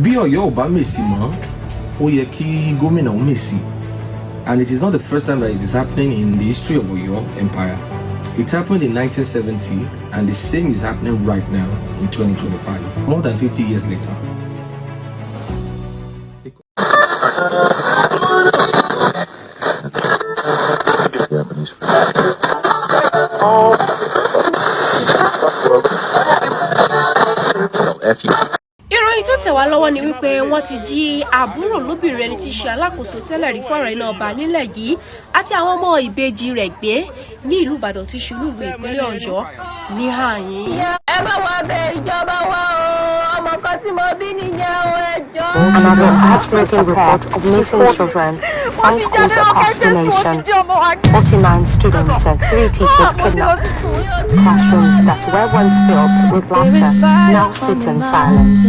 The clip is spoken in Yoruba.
bí Ọ̀yọ́ ò bá mèsì mọ́, ó yẹ kí gómìnà ó mèsì. And it is not the first time that it is happening in the history of Oyo Empire. It happened in 1970, and the same is happening right now in 2025, more than 50 years later. Ìròyìn tó tẹ̀ wá lọ́wọ́ ni wípé wọ́n ti jí àbúrò lóbìnrin ẹni tí í ṣe alákòóso tẹ́lẹ̀ rí fọ́rọ̀ iná ọba nílẹ̀ yìí àti àwọn ọmọ ìbejì rẹ̀ gbé ní ìlú Ìbàdàn tí ṣolú ìlú ìpínlẹ̀ Ọ̀yọ́ ní àyín. Ẹ bá wa bẹ ìjọba wa o, ọmọ kan tí mo bí nìyẹn o, ẹ jọ̀ọ́. Another heartbreaking report of missing children from schools across the nation. 49 students and 3 teachers kidnapped. Classrooms that were once filled with laughter now sit in silence.